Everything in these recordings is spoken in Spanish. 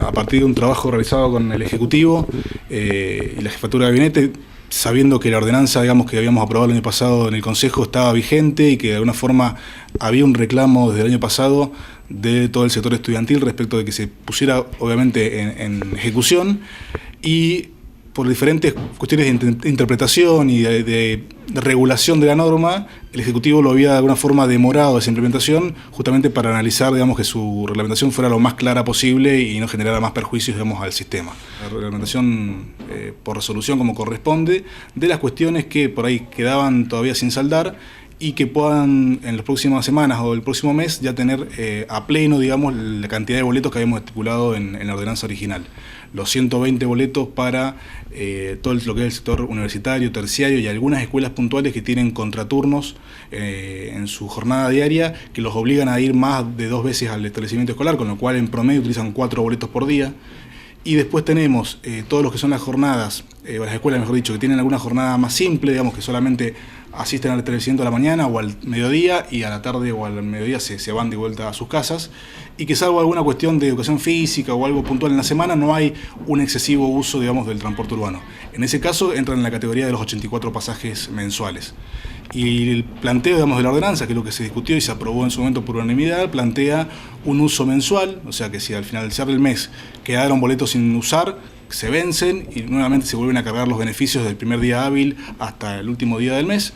a partir de un trabajo realizado con el Ejecutivo y la Jefatura de Gabinete, sabiendo que la ordenanza, digamos, que habíamos aprobado el año pasado en el Consejo estaba vigente y que de alguna forma había un reclamo desde el año pasado de todo el sector estudiantil respecto de que se pusiera obviamente en ejecución, y por diferentes cuestiones de interpretación y de regulación de la norma, el Ejecutivo lo había de alguna forma demorado esa implementación, justamente para analizar, digamos, que su reglamentación fuera lo más clara posible y no generara más perjuicios, digamos, al sistema. La reglamentación por resolución como corresponde, de las cuestiones que por ahí quedaban todavía sin saldar y que puedan en las próximas semanas o el próximo mes ya tener a pleno, digamos, la cantidad de boletos que habíamos estipulado en la ordenanza original. Los 120 boletos para todo lo que es el sector universitario, terciario y algunas escuelas puntuales que tienen contraturnos en su jornada diaria, que los obligan a ir más de 2 veces al establecimiento escolar, con lo cual en promedio utilizan 4 boletos por día. Y después tenemos todos los que son las jornadas, las escuelas, mejor dicho, que tienen alguna jornada más simple, digamos, que solamente asisten al establecimiento a la mañana o al mediodía, y a la tarde o al mediodía se van de vuelta a sus casas, y que salvo alguna cuestión de educación física o algo puntual en la semana, no hay un excesivo uso, digamos, del transporte urbano. En ese caso entran en la categoría de los 84 pasajes mensuales. Y el planteo, digamos, de la ordenanza, que es lo que se discutió y se aprobó en su momento por unanimidad, plantea un uso mensual, o sea que si al finalizar del mes quedaron boletos sin usar, se vencen y nuevamente se vuelven a cargar los beneficios del primer día hábil hasta el último día del mes,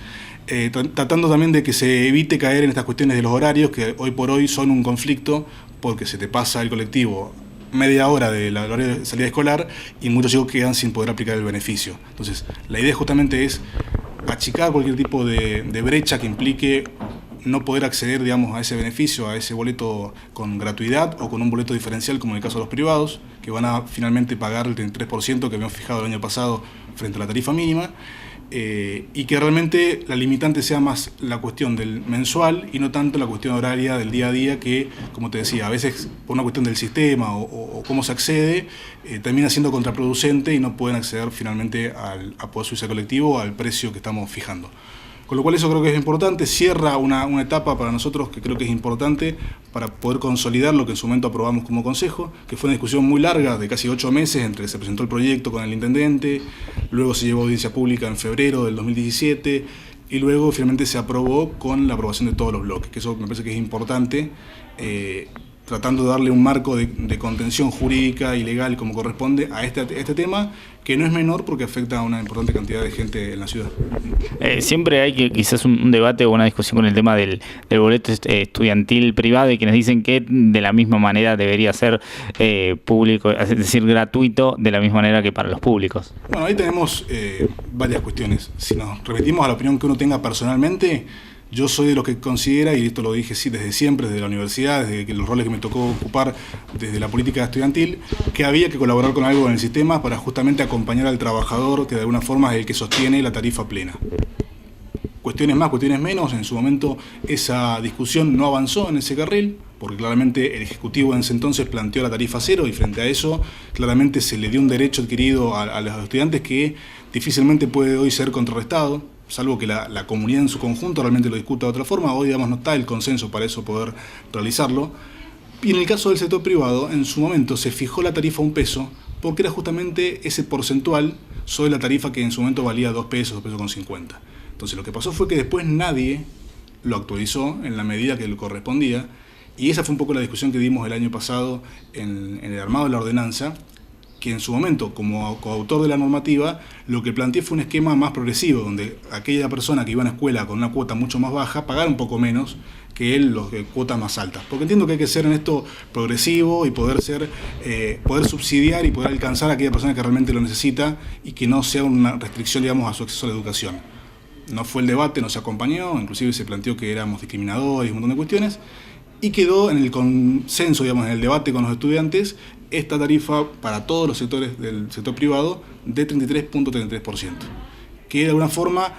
tratando también de que se evite caer en estas cuestiones de los horarios, que hoy por hoy son un conflicto, porque se te pasa el colectivo media hora de la hora de salida escolar y muchos chicos quedan sin poder aplicar el beneficio. Entonces, la idea justamente es achicar cualquier tipo de brecha que implique no poder acceder, digamos, a ese beneficio, a ese boleto con gratuidad o con un boleto diferencial, como en el caso de los privados, que van a finalmente pagar el 33% que habíamos fijado el año pasado frente a la tarifa mínima, y que realmente la limitante sea más la cuestión del mensual y no tanto la cuestión horaria del día a día, que, como te decía, a veces por una cuestión del sistema o cómo se accede, termina siendo contraproducente y no pueden acceder finalmente a poder subirse al colectivo al precio que estamos fijando. Con lo cual eso creo que es importante, cierra una etapa para nosotros que creo que es importante para poder consolidar lo que en su momento aprobamos como consejo, que fue una discusión muy larga de casi 8 meses entre que se presentó el proyecto con el intendente, luego se llevó a audiencia pública en febrero del 2017 y luego finalmente se aprobó con la aprobación de todos los bloques, que eso me parece que es importante, tratando de darle un marco de contención jurídica y legal como corresponde a este tema, que no es menor porque afecta a una importante cantidad de gente en la ciudad. Siempre hay quizás un debate o una discusión con el tema del boleto estudiantil privado, y quienes dicen que de la misma manera debería ser público, es decir, gratuito de la misma manera que para los públicos. Bueno, ahí tenemos varias cuestiones. Si nos remitimos a la opinión que uno tenga personalmente, yo soy de los que considera, y esto lo dije sí, desde siempre, desde la universidad, desde que los roles que me tocó ocupar desde la política estudiantil, que había que colaborar con algo en el sistema para justamente acompañar al trabajador, que de alguna forma es el que sostiene la tarifa plena. Cuestiones más, cuestiones menos, en su momento esa discusión no avanzó en ese carril, porque claramente el Ejecutivo en ese entonces planteó la tarifa cero y frente a eso claramente se le dio un derecho adquirido a los estudiantes que difícilmente puede hoy ser contrarrestado, salvo que la comunidad en su conjunto realmente lo discuta de otra forma. Hoy, digamos, no está el consenso para eso poder realizarlo. Y en el caso del sector privado, en su momento se fijó la tarifa a $1, porque era justamente ese porcentual sobre la tarifa que en su momento valía $2, $2,50. Entonces lo que pasó fue que después nadie lo actualizó en la medida que le correspondía, y esa fue un poco la discusión que dimos el año pasado en el armado de la ordenanza, que en su momento, como coautor de la normativa, lo que planteé fue un esquema más progresivo, donde aquella persona que iba a una escuela con una cuota mucho más baja pagara un poco menos que él los cuotas más altas. Porque entiendo que hay que ser en esto progresivo y poder subsidiar y poder alcanzar a aquella persona que realmente lo necesita y que no sea una restricción, digamos, a su acceso a la educación. No fue el debate, no se acompañó, inclusive se planteó que éramos discriminadores y un montón de cuestiones, y quedó en el consenso, digamos, en el debate con los estudiantes, esta tarifa para todos los sectores del sector privado de 33.33%, que de alguna forma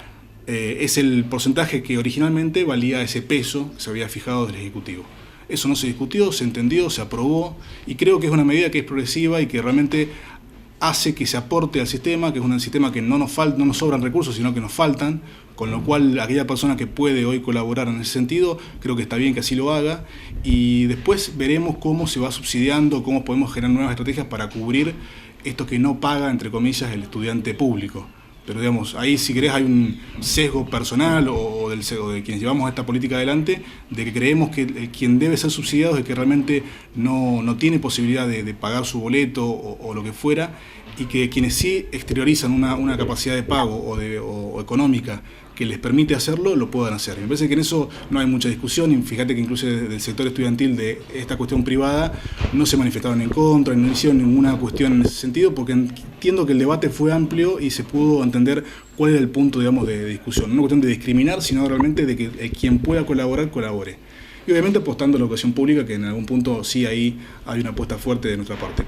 es el porcentaje que originalmente valía ese peso que se había fijado del Ejecutivo. Eso no se discutió, se entendió, se aprobó, y creo que es una medida que es progresiva y que realmente hace que se aporte al sistema, que es un sistema que no nos sobran recursos, sino que nos faltan, con lo cual aquella persona que puede hoy colaborar en ese sentido, creo que está bien que así lo haga, y después veremos cómo se va subsidiando, cómo podemos generar nuevas estrategias para cubrir esto que no paga, entre comillas, el estudiante público. Pero digamos, ahí si querés hay un sesgo personal o de quienes llevamos esta política adelante, de que creemos que quien debe ser subsidiado es el que realmente no tiene posibilidad de pagar su boleto o lo que fuera, y que quienes sí exteriorizan una capacidad de pago o económica que les permite hacerlo, lo puedan hacer. Me parece que en eso no hay mucha discusión, y fíjate que incluso desde el sector estudiantil de esta cuestión privada no se manifestaron en contra, no hicieron ninguna cuestión en ese sentido, porque entiendo que el debate fue amplio y se pudo entender cuál era el punto, digamos, de discusión. No es cuestión de discriminar, sino realmente de que quien pueda colaborar, colabore. Y obviamente apostando a la educación pública, que en algún punto sí ahí hay una apuesta fuerte de nuestra parte.